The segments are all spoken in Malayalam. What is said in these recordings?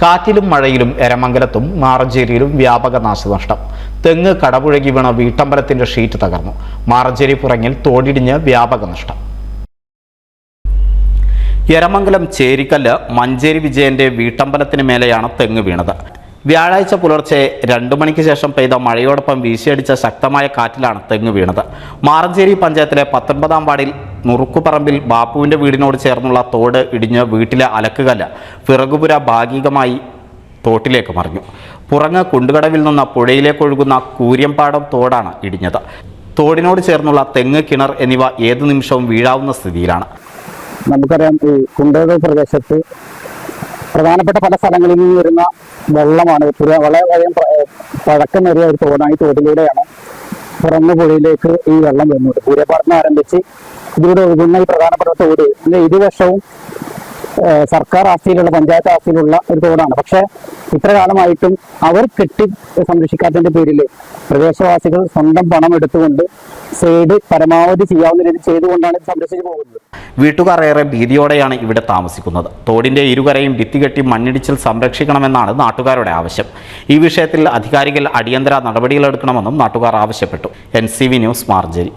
കാറ്റിലും മഴയിലും എരമംഗലത്തും മാറഞ്ചേരിയിലും വ്യാപക നാശനഷ്ടം. തെങ്ങ് കടപുഴകി വീണ വീട്ടമ്പലത്തിന്റെ ഷീറ്റ് തകർന്നു. മാറഞ്ചേരി പുറങ്ങിൽ തോടിടിഞ്ഞ് വ്യാപക നഷ്ടം. എരമംഗലം ചേരിക്കല്ല് മഞ്ചേരി വിജയന്റെ വീട്ടമ്പലത്തിന് മേലെയാണ് തെങ്ങ് വീണത്. വ്യാഴാഴ്ച പുലർച്ചെ 2 മണിക്ക് ശേഷം പെയ്ത മഴയോടൊപ്പം വീശിയടിച്ച ശക്തമായ കാറ്റിലാണ് തെങ്ങ് വീണത്. മാറഞ്ചേരി പഞ്ചായത്തിലെ 19-ാം വാർഡിൽ നുറുക്കുപറമ്പിൽ ബാപ്പുവിന്റെ വീടിനോട് ചേർന്നുള്ള തോട് ഇടിഞ്ഞ് വീട്ടിലെ അലക്കുകല്ല് പിറകുപുര ഭാഗികമായി തോട്ടിലേക്ക് മറിഞ്ഞു. പുറങ്ങ് കുണ്ടുകടവിൽ നിന്ന് പുഴയിലേക്ക് ഒഴുകുന്ന കൂര്യമ്പാടം തോടാണ് ഇടിഞ്ഞത്. തോടിനോട് ചേർന്നുള്ള തെങ്ങ്, കിണർ എന്നിവ ഏതു നിമിഷവും വീഴാവുന്ന സ്ഥിതിയിലാണ്. നമുക്കറിയാം, ഈ കുണ്ടുകടവ് പ്രദേശത്ത് പ്രധാനപ്പെട്ട പല സ്ഥലങ്ങളിൽ നിന്ന് വരുന്ന വെള്ളമാണ്. വളരെ പഴക്കമേറിയ ഒരു തോടാണ്. ഈ തോട്ടിലൂടെയാണ് പുറങ്ങ് പുഴയിലേക്ക് ഈ വെള്ളം വരുന്നത്. പൂരപ്പാടത്തിന് ആരംഭിച്ച് ഇതിലൂടെ ഒഴുകുന്ന ഈ പ്രധാനപ്പെട്ട തോട് ഇരുവശവും സർക്കാർ ആസ്തിയിലുള്ള, പഞ്ചായത്ത് ആസ്തിയിലുള്ള ഒരു തോടാണ്. പക്ഷെ ഇത്ര കാലമായിട്ടും അവർ കെട്ടി സംരക്ഷിക്കാത്തതിന്റെ പേരിൽ പ്രദേശവാസികൾ സ്വന്തം പണം എടുത്തുകൊണ്ട് സൈഡ് പരമാവധി ചെയ്യാവുന്ന രീതിയിൽ ചെയ്തുകൊണ്ടാണ് ഇത് സംരക്ഷിച്ചു പോകുന്നത്. വീട്ടുകാർ ഏറെ ഭീതിയോടെയാണ് ഇവിടെ താമസിക്കുന്നത്. തോടിന്റെ ഇരുകരയും ഭിത്തികെട്ടി മണ്ണിടിച്ചിൽ സംരക്ഷിക്കണമെന്നാണ് നാട്ടുകാരുടെ ആവശ്യം. ഈ വിഷയത്തിൽ അധികാരികൾ അടിയന്തര നടപടികളെടുക്കണമെന്നും നാട്ടുകാർ ആവശ്യപ്പെട്ടു. NCV news, Maranchery.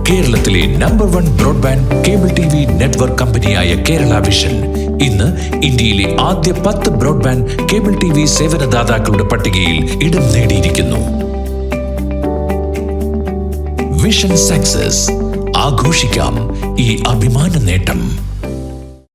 കേരളത്തിലെ number 1 broadband cable TV network കമ്പനിയായ കേരള വിഷൻ ഇന്ന് ഇന്ത്യയിലെ ആദ്യ 10 ബ്രോഡ്ബാൻഡ് കേബിൾ TV സേവനദാതാക്കളുടെ പട്ടികയിൽ ഇടം നേടിയിരിക്കുന്നു. Vision success. ആഘോഷിക്കാം ഈ അഭിമാന നേട്ടം.